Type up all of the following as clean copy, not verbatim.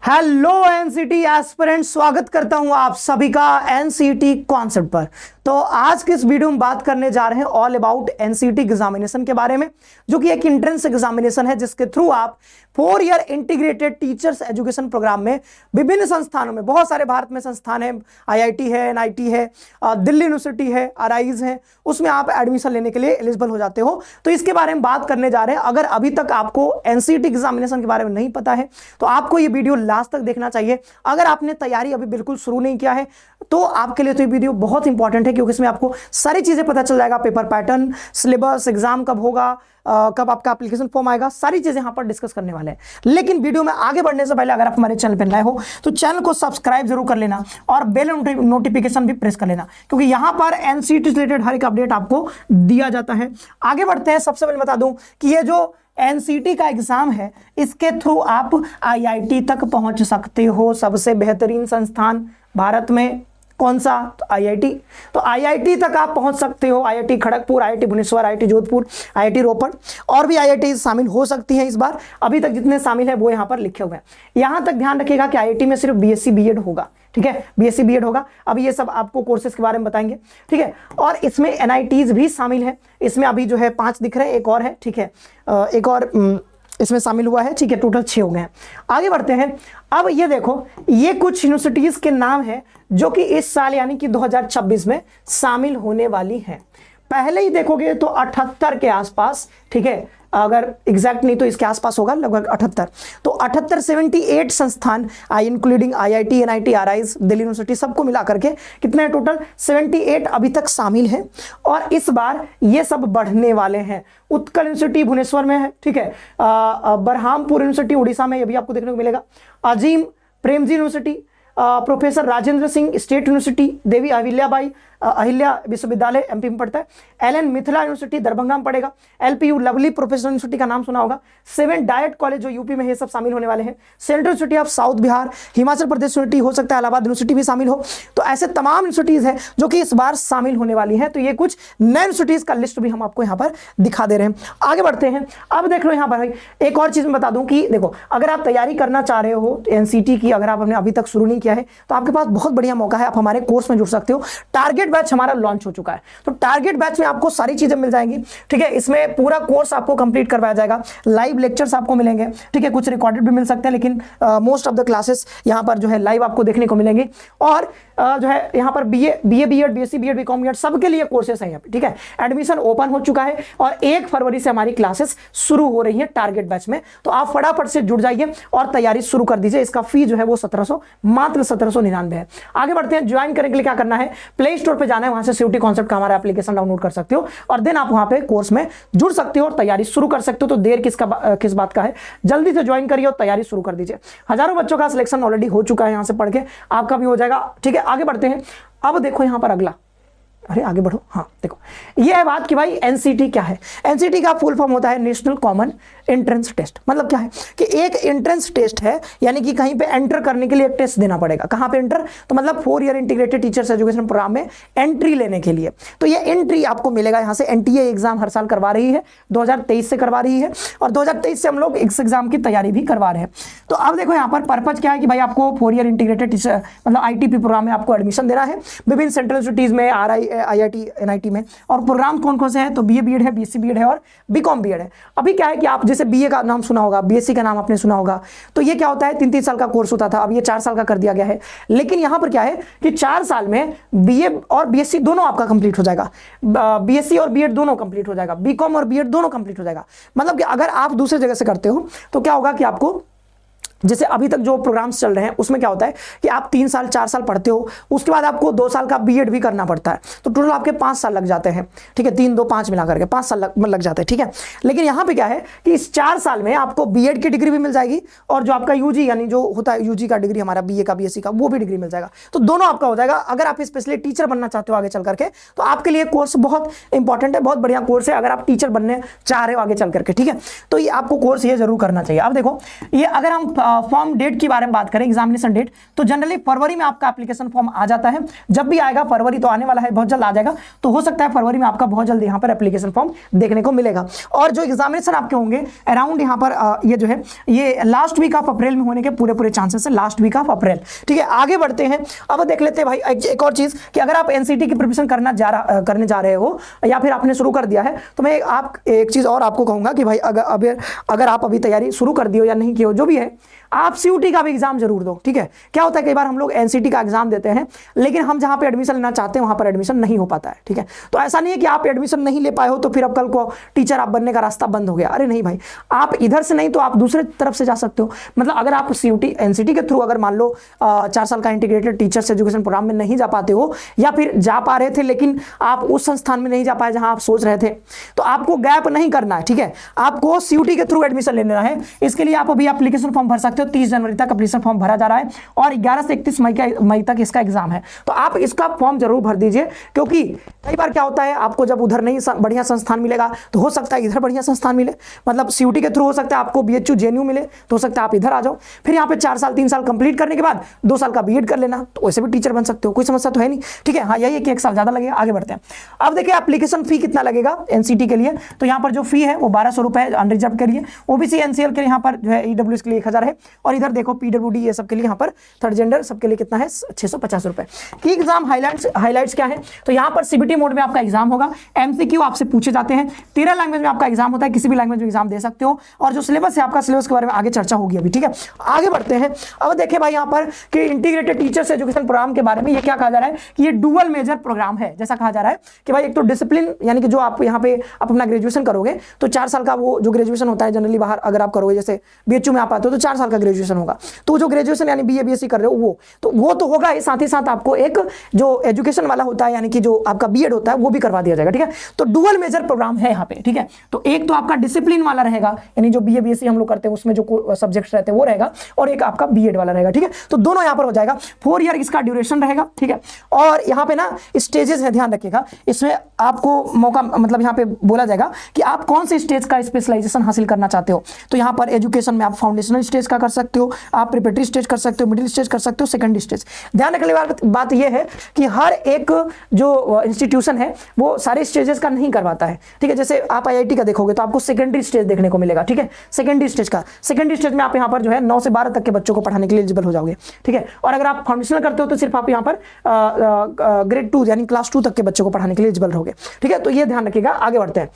Hello NCT aspirant, स्वागत करता हूं आप सभी का एनसीटी कॉन्सेप्ट पर। तो आज के इस वीडियो में बात करने जा रहे हैं ऑल अबाउट एनसीटी एग्जामिनेशन के बारे में, जो कि एक एंट्रेंस एग्जामिनेशन है जिसके थ्रू आप 4 year integrated teachers education program में विभिन्न संस्थानों में, बहुत सारे भारत में संस्थान है, आईआईटी है, एनआईटी है, दिल्ली यूनिवर्सिटी है, आरआईज है, उसमें आप एडमिशन लेने के लिए एलिजिबल हो जाते हो। तो इसके बारे में बात करने जा रहे हैं। अगर अभी तक आपको एनसीटी एग्जामिनेशन के बारे में नहीं पता है तो आपको ये वीडियो लास्ट तक देखना चाहिए। अगर आपने तैयारी अभी बिल्कुल शुरू नहीं किया है तो आपके लिए तो ये वीडियो बहुत इंपॉर्टेंट है, क्योंकि इसमें आपको सारी चीजें पता चल जाएगा। पेपर पैटर्न, सिलेबस, एग्जाम कब होगा, कब आपका एप्लीकेशन फॉर्म आएगा, सारी चीजें यहां पर डिस्कस करने वाले हैं। लेकिन वीडियो में आगे बढ़ने से पहले अगर आप हमारे चैनल पर नए हो तो चैनल को सब्सक्राइब जरूर कर लेना और बेल नोटिफिकेशन भी प्रेस कर लेना, क्योंकि यहां पर एनसीटी से रिलेटेड हर एक अपडेट आपको दिया जाता है। आगे बढ़ते हैं। सबसे पहले बता दूं कि ये जो एनसीटी का एग्जाम है, इसके थ्रू आप आईआईटी तक पहुंच सकते हो। सबसे बेहतरीन संस्थान भारत में कौन सा? तो आईआईटी। तो आईआईटी तक आप पहुंच सकते हो। IIT Kharagpur, IIT Bhubaneswar, IIT Jodhpur, IIT Ropar, और भी आईआईटी शामिल हो सकती हैं इस बार। अभी तक जितने शामिल है वो यहाँ पर लिखे हुए हैं। यहाँ तक ध्यान रखिएगा कि आईआईटी में सिर्फ बीएससी बीएड होगा, ठीक है, बीएससी बीएड होगा। अभी ये सब आपको कोर्सेज के बारे में बताएंगे, ठीक है। और इसमें एनआईटीज भी शामिल है। इसमें अभी जो है 5 दिख रहे हैं, एक और है, ठीक है, एक और इसमें शामिल हुआ है, ठीक है, टोटल 6 हो गए हैं। आगे बढ़ते हैं। अब ये देखो, ये कुछ यूनिवर्सिटीज के नाम है जो कि इस साल यानी कि 2026 में शामिल होने वाली हैं। पहले ही देखोगे तो 78 के आसपास, ठीक है, अगर एग्जैक्ट नहीं तो इसके आसपास होगा, लगभग 78। तो 78 संस्थान including IIT, NIT, RIs, Delhi university, सबको मिला करके कितने टोटल 78 अभी तक शामिल हैं। और इस बार ये सब बढ़ने वाले हैं। उत्कल यूनिवर्सिटी भुवनेश्वर में है, ठीक है, बरहामपुर यूनिवर्सिटी उड़ीसा में, ये भी आपको देखने को मिलेगा। Azim Premji university, professor Rajendra Singh state university, Devi Ahilyabai Ahilya Vishwavidyalaya MP में पड़ता है। एलएन मिथिला यूनिवर्सिटी दरभंगा में पड़ेगा। एलपीयू लवली प्रोफेशनल यूनिवर्सिटी का नाम सुना होगा। 7 डायट कॉलेज जो यूपी में है, सब शामिल होने वाले हैं। Central university of south Bihar, Himachal Pradesh university, हो सकता है इलाहाबाद यूनिवर्सिटी भी शामिल हो। तो ऐसे तमाम यूनिवर्सिटीज हैं जो कि इस बार शामिल होने वाली हैं। तो ये कुछ नए यूनिवर्सिटीज का लिस्ट भी हम आपको यहाँ पर दिखा दे रहे हैं। आगे बढ़ते हैं। अब देख लो यहाँ पर एक और चीज मैं बता दूं कि देखो, अगर आप तैयारी करना चाह रहे हो एनसीटी की, अगर आपने अभी तक शुरू नहीं किया है तो आपके पास बहुत बढ़िया मौका है, आप हमारे कोर्स में जुड़ सकते हो। टारगेट बैच हमारा लॉन्च हो चुका है। तो टारगेट बैच में आपको सारी चीजें मिल जाएंगी, ठीक है। इसमें पूरा कोर्स आपको कंप्लीट करवाया जाएगा। लाइव लेक्चर्स आपको मिलेंगे, ठीक है, कुछ रिकॉर्डेड भी मिल सकते हैं, लेकिन मोस्ट ऑफ द क्लासेस यहां पर जो है लाइव आपको देखने को मिलेंगे। और जो है यहां पर BA BEd, BSc BEd, BCom BEd, सबके लिए कोर्सेस हैं यहाँ पे, ठीक है। एडमिशन ओपन हो चुका है और 1 फरवरी से हमारी क्लासेस शुरू हो रही है टारगेट बैच में। तो आप फटाफट से जुड़ जाइए और तैयारी शुरू कर दीजिए। इसका फी जो है वो 1700, मात्र 1799 है। आगे बढ़ते हैं। ज्वाइन करने के लिए क्या करना है? प्ले स्टोर पर जाना है, वहां से सीयूटी कॉन्सेप्ट का हमारा एप्लीकेशन डाउनलोड कर सकते हो और देन आप वहां पे कोर्स में जुड़ सकते हो और तैयारी शुरू कर सकते हो। तो देर किस बात का है, जल्दी से ज्वाइन करिए और तैयारी शुरू कर दीजिए। हजारों बच्चों का सिलेक्शन ऑलरेडी हो चुका है, यहां से पढ़ के आपका भी हो जाएगा, ठीक है। आगे बढ़ते हैं। अब देखो यहां पर अगला, अरे आगे बढ़ो, हाँ देखो, ये है बात कि भाई एनसीटी क्या है। एनसीटी का फुल फॉर्म होता है नेशनल कॉमन एंट्रेंस टेस्ट। मतलब क्या है कि एक एंट्रेंस टेस्ट है, यानी कि कहीं पे एंटर करने के लिए एक टेस्ट देना पड़ेगा। कहां पे एंटर? तो मतलब 4 year integrated teachers education program में एंट्री लेने के लिए। तो ये एंट्री आपको मिलेगा यहाँ से। एनटीए एग्जाम हर साल करवा रही है, 2023 से करवा रही है, और 2023 से हम लोग इस एग्जाम की तैयारी भी करवा रहे हैं। तो अब देखो यहाँ पर पर्पज क्या है कि भाई आपको 4 ईयर इंटीग्रेटेड टीचर मतलब आईटीपी प्रोग्राम में आपको एडमिशन देना है विभिन्न सेंट्रल यूनिवर्सिटीज में, आईआईटी, एनआईटी में। और प्रोग्राम कौन कौन से हैं? तो बीए बीएड है, बीएससी बीएड है और बीकॉम बीएड है। अभी क्या है कि आप जैसे बीए का नाम सुना होगा, बीएससी का नाम आपने सुना होगा, तो ये क्या होता है, 3-3 साल का कोर्स होता था, अब ये 4 साल का कर दिया गया है। लेकिन यहां पर क्या है कि 4 साल में बीए और बीएससी दोनों आपका कंप्लीट हो जाएगा, बीएससी और बीएड दोनों कंप्लीट हो जाएगा, बीकॉम और बीएड दोनों कंप्लीट हो जाएगा। मतलब कि अगर आप दूसरे जगह से करते हो तो क्या होगा कि आपको, जैसे अभी तक जो प्रोग्राम्स चल रहे हैं उसमें क्या होता है कि आप 3 साल 4 साल पढ़ते हो, उसके बाद आपको 2 साल का बीएड भी करना पड़ता है। तो टोटल आपके 5 साल लग जाते हैं, ठीक है, 3, 2, 5 मिला करके 5 साल लग जाते हैं, ठीक है। लेकिन यहाँ पे क्या है कि इस 4 साल में आपको बीएड की डिग्री भी मिल जाएगी और जो आपका यूजी यानी जो होता है यूजी का डिग्री हमारा बीए का, बीएससी का, वो भी डिग्री मिल जाएगा। तो दोनों आपका हो जाएगा। अगर आप स्पेशली टीचर बनना चाहते हो आगे चल करके तो आपके लिए कोर्स बहुत इंपॉर्टेंट है, बहुत बढ़िया कोर्स है अगर आप टीचर बनने चाह रहे हो आगे चल करके, ठीक है। तो ये आपको कोर्स ये जरूर करना चाहिए। अब देखो, ये अगर हम फॉर्म डेट के बारे में बात करें, एग्जामिनेशन डेट, तो जनरली फरवरी में आपका एप्लीकेशन फॉर्म आ जाता है। जब भी आएगा, फरवरी तो आने वाला है, बहुत जल्द आ जाएगा, तो हो सकता है फरवरी में आपका बहुत जल्द यहाँ पर एप्लीकेशन फॉर्म देखने को मिलेगा। और जो एग्जामिनेशन आपके होंगे अराउंड यहाँ पर ये जो है ये लास्ट वीक ऑफ अप्रैल में होने के पूरे चांसेस है, लास्ट वीक ऑफ अप्रैल। ठीक है, आगे बढ़ते हैं। अब देख लेते हैं भाई एक और चीज कि अगर आप एनसीटी की प्रिपरेशन करने जा रहे हो या फिर आपने शुरू कर दिया है, तो मैं एक चीज और आपको कहूंगा कि भाई अगर आप अभी तैयारी शुरू कर दी हो या नहीं की हो, जो भी है, आप सीयूटी का भी एग्जाम जरूर दो। ठीक है, क्या होता है कई बार हम लोग एनसीटी का एग्जाम देते हैं, लेकिन हम जहां पे एडमिशन लेना चाहते हैं वहां पर एडमिशन नहीं हो पाता है। ठीक है, तो ऐसा नहीं है कि आप एडमिशन नहीं ले पाए हो तो फिर अब कल को टीचर आप बनने का रास्ता बंद हो गया। अरे नहीं भाई, आप इधर से नहीं तो आप दूसरे तरफ से जा सकते हो। मतलब अगर आप सीयूटी एनसीटी के थ्रू अगर मान लो 4 साल का इंटीग्रेटेड टीचर्स एजुकेशन प्रोग्राम में नहीं जा पाते हो, या फिर जा पा रहे थे लेकिन आप उस संस्थान में नहीं जा पाए जहां आप सोच रहे थे, तो आपको गैप नहीं करना है। ठीक है, आपको सीयूटी के थ्रू एडमिशन लेना है। इसके लिए आप अभी एप्लीकेशन फॉर्म भर सकते हो। 30 जनवरी तक एप्लीकेशन फॉर्म भरा जा रहा है और 11 से 31 मई तक इसका एग्जाम है। तो आप इसका फॉर्म जरूर भर दीजिए, क्योंकि कई बार क्या होता है, आपको जब उधर नहीं बढ़िया संस्थान मिलेगा तो हो सकता है इधर बढ़िया संस्थान मिले। मतलब सीयूटी के थ्रू हो सकता है आपको बीएचयू जेएनयू मिले, तो हो सकता है आप इधर आ जाओ। फिर यहाँ पे 4 साल 3 साल कंप्लीट करने के बाद 2 साल का बीएड कर लेना, तो वैसे भी टीचर बन सकते हो, कोई समस्या तो है नहीं। ठीक है, हाँ, यही है कि 1 साल ज्यादा लगेगा। आगे बढ़ते हैं। अब देखिए एप्लीकेशन फी कितना लगेगा एनसीटी के लिए, तो यहाँ पर जो फी है वो 1200 रुपए अनरिजर्व के लिए, ओबीसी एनसीएल के लिए यहाँ पर जो है ईडब्ल्यूएस के लिए 1000 है, और इधर देखो पीडब्ल्यूडी ये सब के लिए यहाँ पर थर्ड जेंडर सबके लिए कितना है 650 रुपए की। एग्जाम हाइलाइट्स क्या है, तो यहाँ पर सीबीटी मोड में आपका एग्जाम होगा। एमसीक्यू आपसे पूछे जाते हैं। 13 लैंग्वेज में आपका एग्जाम होता है, किसी भी लैंग्वेज में एग्जाम दे सकते हो। और जो सिलेबस है आपका, सिलेबस के बारे में आगे चर्चा होगी अभी। ठीक है, आगे बढ़ते हैं। अब देखें भाई यहाँ पर कि इंटीग्रेटेड टीचर्स एजुकेशन प्रोग्राम के बारे में ये क्या कहा जा रहा है कि ये डुअल मेजर प्रोग्राम है। जैसा कहा जा रहा है कि भाई एक तो डिसिप्लिन, यानी कि जो आप यहाँ पे अपना ग्रेजुएशन करोगे तो 4 साल का वो जो ग्रेजुएशन होता है जनरली बाहर अगर आप करोगे, जैसे बीएचयू में आप आते हो तो 4 साल का ग्रेजुएशन होगा, तो जो ग्रेजुएशन यानी बीए बीएससी कर रहे हो वो तो होगा ही, साथ ही साथ आपको एक जो एजुकेशन वाला होता है यानी कि जो आपका बीएड होता है वो भी करवा दिया जाएगा। ठीक है, तो डुअल मेजर प्रोग्राम है यहाँ पे। ठीक है, तो एक तो आपका डिसिप्लिन वाला रहेगा, यानी जो बीए बीएससी हम लोग करते हैं उसमें जो सब्जेक्ट्स रहते हैं वो रहेगा, और एक आपका बीएड वाला रहेगा। ठीक है, तो दोनों यहाँ पर हो जाएगा। 4 ईयर इसका ड्यूरेशन रहेगा। ठीक है, और यहाँ पे ना स्टेजेस है, ध्यान रखिएगा, इसमें आपको मौका, मतलब यहाँ पे बोला जाएगा कि आप कौन से स्टेज का स्पेशलाइजेशन हासिल करना चाहते हो। तो यहाँ पर एजुकेशन में आप फाउंडेशनल स्टेज का कर सकते हो, आप प्रिपरेटरी स्टेज कर सकते हो, मिडिल स्टेज कर सकते हो, सेकेंडरी स्टेज। ध्यान रखने वाली बात यह है कि हर एक जो इंस्टीट्यूशन है वो सारे स्टेजेस का नहीं करवाता है। ठीक है, जैसे आप आईआईटी का देखोगे तो आपको सेकेंडरी स्टेज देखने को मिलेगा। ठीक है, सेकेंडरी स्टेज में आप यहाँ पर जो है 9 से 12 तक के बच्चों को पढ़ाने के लिए एलिजिबल हो जाओगे। ठीक है, और अगर आप फाउंडेशनल करते हो तो सिर्फ आप यहाँ पर ग्रेड 2 यानी क्लास 2 तक के बच्चों को पढ़ाने के लिए एलिजिबल रहोगे। ठीक है, तो ये ध्यान रखिएगा। आगे बढ़ते हैं।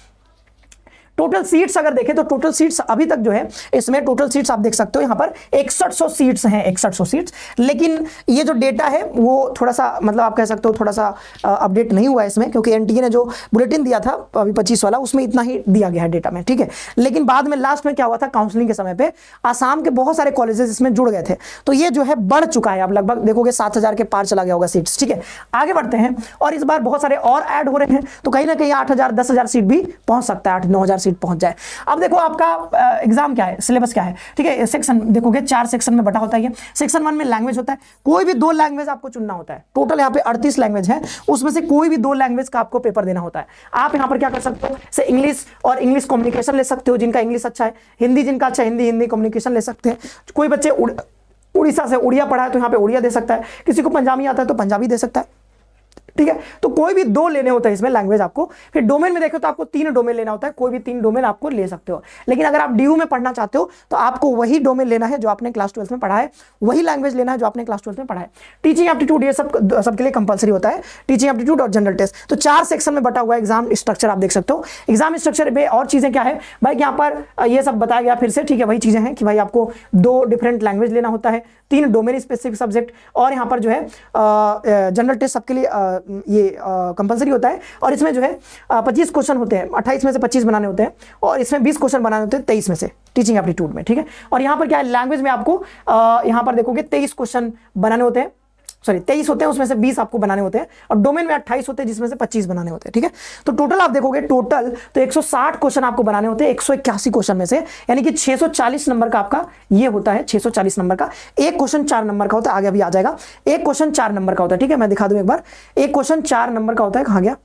टोटल सीट्स अगर देखें तो टोटल सीट्स अभी तक जो है इसमें टोटल सीट्स आप देख सकते हो यहाँ पर 6100 सीट्स हैं, 6100 सीट्स। लेकिन ये जो डेटा है वो थोड़ा सा, मतलब आप कह सकते हो थोड़ा सा अपडेट नहीं हुआ है इसमें, क्योंकि एनटीए ने जो बुलेटिन दिया था अभी 25 वाला उसमें इतना ही दिया गया है डेटा में। ठीक है, लेकिन बाद में लास्ट में क्या हुआ था, काउंसलिंग के समय पे आसाम के बहुत सारे कॉलेजेस इसमें जुड़ गए थे, तो ये जो है बढ़ चुका है। अब लगभग देखोगे 7000 के पार चला गया होगा सीट्स। ठीक है, आगे बढ़ते हैं। और इस बार बहुत सारे और ऐड हो रहे हैं, तो कहीं ना कहीं 8000 10,000 सीट भी पहुंच सकता है, 8-9,000 सीट पहुंच जाए। अब देखो आपका एग्जाम क्या है, सिलेबस क्या है। ठीक है, सेक्शन देखोगे 4 सेक्शन में बटा होता है। सेक्शन 1 में लैंग्वेज होता है, कोई भी 2 लैंग्वेज आपको चुनना होता है। टोटल यहाँ पे 38 लैंग्वेज है, उसमें से कोई भी 2 लैंग्वेज का आपको पेपर देना होता है। आप यहाँ पर क्या कर सकते हो, से इंग्लिश और इंग्लिश कम्युनिकेशन ले सकते हो, जिनका इंग्लिश अच्छा है। हिंदी जिनका अच्छा, हिंदी कम्युनिकेशन ले सकते हैं। कोई बच्चे उड़ीसा से उड़िया पढ़ा है तो यहाँ पे उड़िया दे सकता है, किसी को पंजाबी आता है तो पंजाबी दे सकता है। ठीक है, तो कोई भी 2 लेने होता है इसमें लैंग्वेज आपको। फिर डोमेन में देखो तो आपको 3 डोमेन लेना होता है, कोई भी 3 डोमेन आपको ले सकते हो। लेकिन अगर आप डीयू में पढ़ना चाहते हो तो आपको वही डोमेन लेना है जो आपने क्लास 12 में पढ़ा है, वही लैंग्वेज लेना है जो आपने क्लास 12 में पढ़ा है। टीचिंग एप्टीट्यूड ये सबके लिए कंपलसरी होता है, टीचिंग एप्टीट्यूड और जनरल टेस्ट। तो 4 सेक्शन में बटा हुआ एग्जाम स्ट्रक्चर आप देख सकते हो। एग्जाम स्ट्रक्चर में और चीजें क्या है भाई, यहाँ पर ये सब बताया गया फिर से। ठीक है, वही चीजें हैं कि भाई आपको 2 डिफरेंट लैंग्वेज लेना होता है, 3 डोमेन स्पेसिफिक सब्जेक्ट, और यहाँ पर जो है जनरल टेस्ट सबके लिए ये कंपलसरी होता है। और इसमें जो है 25 क्वेश्चन होते हैं, 28 में से 25 बनाने होते हैं, और इसमें 20 क्वेश्चन बनाने होते हैं 23 में से टीचिंग एप्टीट्यूड में। ठीक है, और यहाँ पर क्या है, लैंग्वेज में आपको यहाँ पर देखोगे 23 क्वेश्चन बनाने होते हैं, सॉरी 23 होते हैं, उसमें से 20 आपको बनाने होते हैं, और डोमेन में 28 होते हैं जिसमें से 25 बनाने होते हैं। ठीक है, तो टोटल आप देखोगे टोटल तो 160 क्वेश्चन आपको बनाने होते हैं 181 क्वेश्चन में से, यानी कि 640 नंबर का आपका ये होता है। 640 नंबर का एक क्वेश्चन 4 नंबर का होता है, आगे अभी आ जाएगा। एक क्वेश्चन 4 नंबर का होता है। ठीक है, मैं दिखा दूं एक बार, एक क्वेश्चन 4 नंबर का होता है, कहां गया,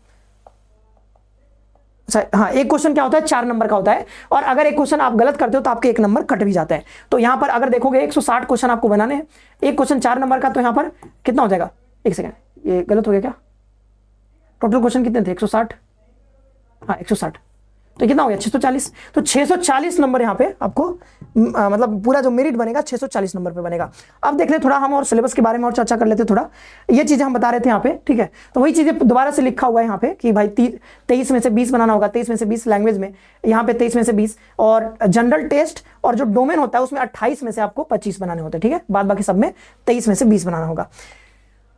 अच्छा हाँ, एक क्वेश्चन क्या होता है 4 नंबर का होता है, और अगर एक क्वेश्चन आप गलत करते हो तो आपके 1 नंबर कट भी जाता है। तो यहाँ पर अगर देखोगे 160 क्वेश्चन आपको बनाने हैं, एक क्वेश्चन 4 नंबर का, तो यहाँ पर कितना हो जाएगा, एक सेकेंड, ये गलत हो गया क्या, टोटल क्वेश्चन कितने थे 160, हाँ 160, तो कितना हो गया 640। तो 640 नंबर यहाँ पे आपको मतलब पूरा जो मेरिट बनेगा 640 नंबर पे बनेगा। अब देख ले थोड़ा हम और सिलेबस के बारे में और चर्चा कर लेते थोड़ा, ये चीजें हम बता रहे थे यहाँ पे, ठीक है। तो वही चीजें दोबारा से लिखा हुआ है यहाँ पे कि भाई 23 में से 20 बनाना होगा, 23 में से 20 लैंग्वेज में, यहाँ पे 23 में से 20, और जनरल टेस्ट और जो डोमेन होता है उसमें 28 में से आपको 25 बनाने होते हैं, ठीक है। बाद बाकी सब में 23 में से 20 बनाना होगा।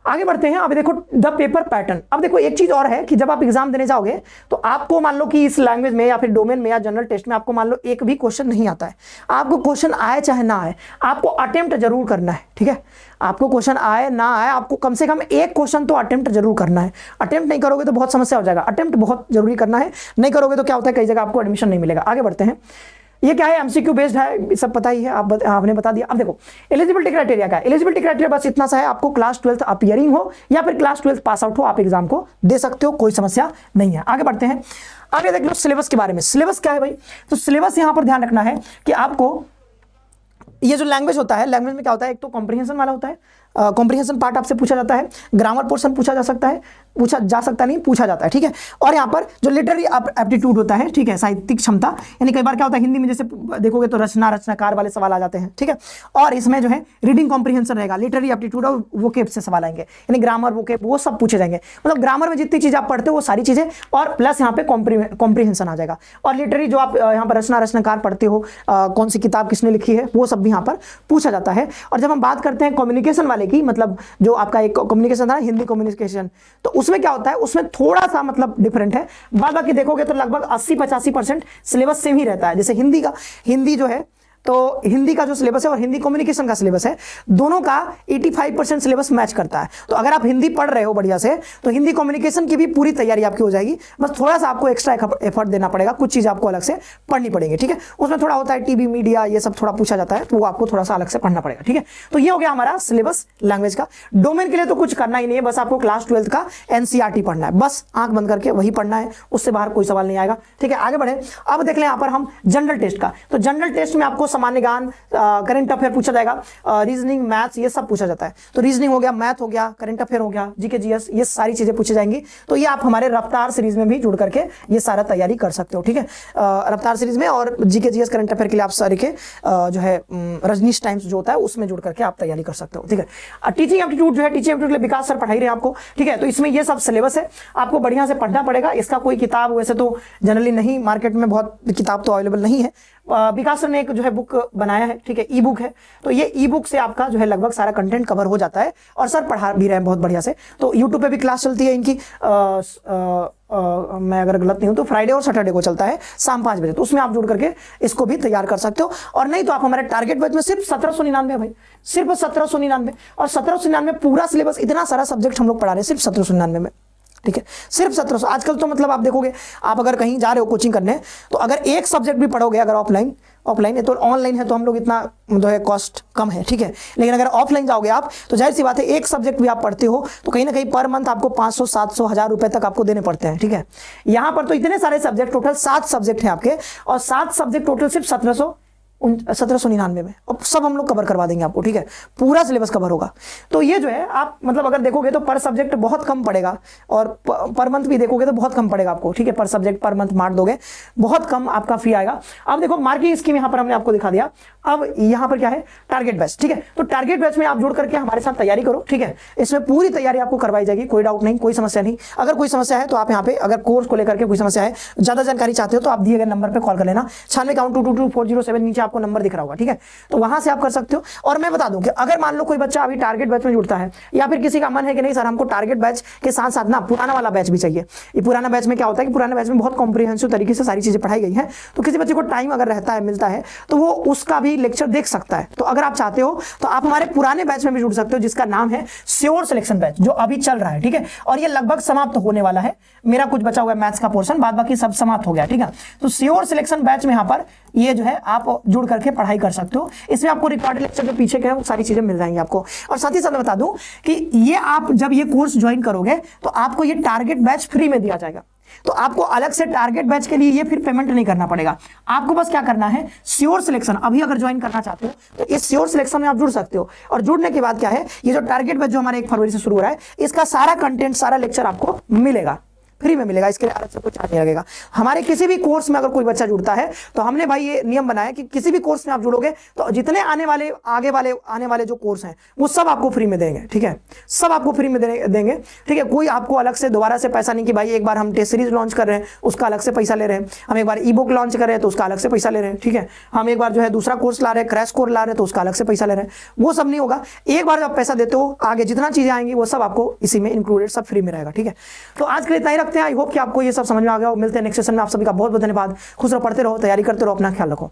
आगे बढ़ते हैं। अब देखो द पेपर पैटर्न। अब देखो एक चीज और है कि जब आप एग्जाम देने जाओगे तो आपको मान लो कि इस लैंग्वेज में या फिर डोमेन में या जनरल टेस्ट में आपको मान लो एक भी क्वेश्चन नहीं आता है, आपको क्वेश्चन आए चाहे ना आए, आपको अटेम्प्ट जरूर करना है, ठीक है। आपको क्वेश्चन आए ना आए, आपको कम से कम एक क्वेश्चन तो अटेम्प्ट जरूर करना है। अटेम्प्ट नहीं करोगे तो बहुत समस्या हो जाएगा, अटेम्प्ट बहुत जरूरी करना है, नहीं करोगे तो क्या होता है कई जगह आपको एडमिशन नहीं मिलेगा। आगे बढ़ते हैं। ये क्या है, एमसीक्यू बेस्ड है, सब पता ही है, आपने बता दिया। अब देखो एलिजिबिलिटी क्राइटेरिया क्या है, एलिजिबिलिटी क्राइटेरिया बस इतना सा है, आपको क्लास 12 अपीयरिंग हो या फिर क्लास 12 पास आउट हो, आप एग्जाम को दे सकते हो, कोई समस्या नहीं है। आगे बढ़ते हैं। अब ये देख लो सिलेबस के बारे में। सिलेबस क्या है भाई, तो सिलेबस यहां पर ध्यान रखना है कि आपको ये जो लैंग्वेज होता है, लैंग्वेज में क्या होता है, एक तो कॉम्प्रिहेंशन वाला होता है, कॉम्प्रिहेंशन पार्ट आपसे पूछा जाता है, ग्रामर पोर्शन पूछा जा सकता है, पूछा जा सकता नहीं, पूछा जाता है, ठीक है। और यहाँ पर जो लिटरेरी एप्टीट्यूड होता है, ठीक है, साहित्यिक क्षमता, यानी कई बार क्या होता है हिंदी में जैसे देखोगे तो रचनाकार वाले सवाल आ जाते हैं, ठीक है। और इसमें जो है रीडिंग कॉम्प्रिहेंशन रहेगा, लिटरेरी एप्टीट्यूड और वोकेब से सवाल आएंगे, यानी ग्रामर वोकेब वो सब पूछे जाएंगे। मतलब ग्रामर में जितनी चीज आप पढ़ते हो वो सारी चीजें, और प्लस यहाँ पे कॉम्प्रिहेंशन आ जाएगा। और लिटरेरी जो आप यहाँ पर रचनाकार पढ़ते हो, कौन सी किताब किसने लिखी है, वो सब भी यहाँ पर पूछा जाता है। और जब हम बात करते हैं कम्युनिकेशन वाले की, मतलब जो आपका एक कम्युनिकेशन था हिंदी कम्युनिकेशन, तो उसमें क्या होता है, उसमें थोड़ा सा मतलब डिफरेंट है। बाकी देखोगे तो लगभग 80-85% सिलेबस सेम ही रहता है। जैसे हिंदी जो है, तो हिंदी का जो सिलेबस है और हिंदी कम्युनिकेशन का सिलेबस है, दोनों का 85% सिलेबस मैच करता है। तो अगर आप हिंदी पढ़ रहे हो बढ़िया से, तो हिंदी कम्युनिकेशन की भी पूरी तैयारी आपकी हो जाएगी, बस थोड़ा सा आपको एक्स्ट्रा एफर्ट देना पड़ेगा, कुछ चीज़ आपको अलग से पढ़नी पड़ेगी, ठीक है। उसमें थोड़ा होता है टीवी मीडिया, ये सब थोड़ा पूछा जाता है, तो वो आपको थोड़ा सा अलग से पढ़ना पड़ेगा, ठीक है। तो ये हो गया हमारा सिलेबस लैंग्वेज का। डोमेन के लिए तो कुछ करना ही नहीं है, बस आपको क्लास 12 का एनसीईआरटी पढ़ना है, बस आंख बंद करके वही पढ़ना है, उससे बाहर कोई सवाल नहीं आएगा, ठीक है। आगे बढ़े। अब देख लें यहाँ पर हम जनरल टेस्ट का। तो जनरल टेस्ट में आपको सामान्य ज्ञान, करंट अफेयर पूछा जाएगा, रीजनिंग, मैथ्स, ये सब पूछा जाता है। तो रीजनिंग हो गया, मैथ हो गया, करंट अफेयर हो गया, जीके जीएस, ये सारी चीजें पूछी जाएंगी। तो ये आप हमारे रफ्तार सीरीज में भी जुड़ करके ये सारा तैयारी कर सकते हो, ठीक है। रफ्तार सीरीज में और जीके जीएस करंट अफेयर के लिए आप सारे के जो है रजनीश टाइम्स जो होता है उसमें जुड़ करके आप तैयारी कर सकते हो, ठीक है। टीचिंग एप्टीट्यूड जो है, टीचिंग एप्टीट्यूड के लिए विकास सर पढ़ाई रहे आपको, ठीक है। तो इसमें ये सब सिलेबस है, आपको बढ़िया से पढ़ना पड़ेगा। इसका कोई किताब वैसे तो जनरली नहीं, मार्केट में बहुत किताब तो अवेलेबल नहीं है। विकास सर ने एक जो है बुक बनाया है, ठीक है, ई बुक है। तो ये ई बुक से आपका जो है लगभग सारा कंटेंट कवर हो जाता है, और सर पढ़ा भी रहे हैं बहुत बढ़िया से। तो यूट्यूब पे भी क्लास चलती है इनकी, मैं अगर गलत नहीं हूं तो फ्राइडे और सैटरडे को चलता है शाम 5 बजे। तो उसमें आप जुड़ करके इसको भी तैयार कर सकते हो। और नहीं तो आप हमारे टारगेट बैच में सिर्फ 1799 है भाई, सिर्फ 1799, और 1799 पूरा सिलेबस, इतना सारा सब्जेक्ट हम लोग पढ़ा रहे हैं सिर्फ 1799 में, ठीक है, सिर्फ 1700। आजकल तो मतलब आप देखोगे, आप अगर कहीं जा रहे हो कोचिंग करने, तो अगर एक सब्जेक्ट भी पढ़ोगे, अगर ऑफलाइन है, तो ऑनलाइन है तो हम लोग इतना जो है कॉस्ट कम है, ठीक है। लेकिन अगर ऑफलाइन जाओगे आप, तो जाहिर सी बात है एक सब्जेक्ट भी आप पढ़ते हो तो कहीं ना कहीं पर मंथ आपको 500, 700, 1000 रुपए तक आपको देने पड़ते हैं, ठीक है। यहाँ पर तो इतने सारे सब्जेक्ट, टोटल 7 सब्जेक्ट हैं आपके, और 7 सब्जेक्ट टोटल सिर्फ 1799 में, और सब हम लोग कवर करवा देंगे आपको, ठीक है, पूरा सिलेबस कवर होगा। तो ये जो है आप मतलब अगर देखोगे तो पर सब्जेक्ट बहुत कम पड़ेगा, और पर मंथ भी देखोगे तो बहुत कम पड़ेगा आपको, ठीक है। पर सब्जेक्ट पर मंथ मार्क दोगे, बहुत कम आपका फी आएगा। अब देखो मार्किंग स्कीम यहाँ पर हमने आपको दिखा दिया। अब यहाँ पर क्या है, टारगेट बैच, ठीक है। तो टारगेट बैच में आप जुड़ करके हमारे साथ तैयारी करो, ठीक है। इसमें पूरी तैयारी आपको करवाई जाएगी, कोई डाउट नहीं, कोई समस्या नहीं। अगर कोई समस्या है तो आप यहाँ पे, अगर कोर्स को लेकर के कोई समस्या है, ज्यादा जानकारी चाहते हो, तो आप दिए गए नंबर पर कॉल कर लेना। 96 नीचे आपको नंबर दिख रहा होगा, ठीक है। तो वहां से आप कर सकते हो। और मैं बता दूं कि अगर मान लो कोई बच्चा अभी टारगेट बैच में जुड़ता है, या फिर किसी का मन है कि नहीं सर हमको टारगेट बैच के साथ साथ ना पुराना वाला बैच भी चाहिए। ये पुराना बैच में क्या होता है कि पुराना बैच में बहुत कॉम्प्रिहेंसिव तरीके से सारी चीजें पढ़ाई गई हैं, तो किसी बच्चे को टाइम अगर रहता है, मिलता है, तो वो उसका भी लेक्चर देख सकता है। तो अगर आप चाहते हो तो आप हमारे पुराने बैच में भी जुड़ सकते हो, जिसका नाम है श्योर सिलेक्शन बैच, जो अभी चल रहा है, ठीक है। और ये लगभग समाप्त होने वाला है, मेरा कुछ बचा हुआ है मैथ्स का पोर्शन, बाद बाकी सब समाप्त हो गया, ठीक है। तो श्योर सिलेक्शन बैच में यहाँ पर ये जो है आप जुड़ करके पढ़ाई कर सकते हो। इसमें आपको रिकॉर्डेड लेक्चर जो पीछे के हैं वो सारी चीजें मिल जाएंगी आपको। और साथ ही साथ मैं बता दूं कि ये आप जब ये कोर्स ज्वाइन करोगे तो आपको ये टारगेट बैच फ्री में दिया जाएगा। तो आपको अलग से टारगेट बैच के लिए ये फिर पेमेंट नहीं करना पड़ेगा। आपको बस क्या करना है, श्योर सिलेक्शन अभी अगर ज्वाइन करना चाहते हो तो इस श्योर सिलेक्शन में आप जुड़ सकते हो। और जुड़ने के बाद क्या है, ये जो टारगेट बैच जो हमारे 1 फरवरी से शुरू हो रहा है, इसका सारा कंटेंट, सारा लेक्चर आपको मिलेगा, फ्री में मिलेगा, इसके लिए अलग से कुछ चार्ज नहीं लगेगा। हमारे किसी भी कोर्स में अगर कोई बच्चा जुड़ता है तो हमने भाई ये नियम बनाया कि किसी भी कोर्स में आप जुड़ोगे तो जितने आने वाले जो कोर्स हैं वो सब आपको फ्री में देंगे, ठीक है, सब आपको फ्री में देंगे, ठीक है। कोई आपको अलग से दोबारा से पैसा नहीं कि भाई एक बार हम टेस्ट सीरीज लॉन्च कर रहे हैं उसका अलग से पैसा ले रहे हैं, हम एक बार ई बुक लॉन्च कर रहे हैं तो उसका अलग से पैसा ले रहे हैं, ठीक है, हम एक बार जो है दूसरा कोर्स ला रहे हैं, क्रैश कोर्स ला रहे हैं तो उसका अलग से पैसा ले रहे हैं, वो सब नहीं होगा। एक बार जब पैसा देते हो आगे जितना चीजें आएंगी वो सब आपको इसी में इंक्लूडेड, सब फ्री में रहेगा, ठीक है। तो आज के लिए इतना ही रखते हैं। आई होप कि आपको ये सब समझ में आ गया हो। मिलते हैं नेक्स्ट सेशन में। आप सभी का बहुत बहुत धन्यवाद। खुश रहो, पढ़ते रहो, तैयारी करते रहो, अपना ख्याल रखो।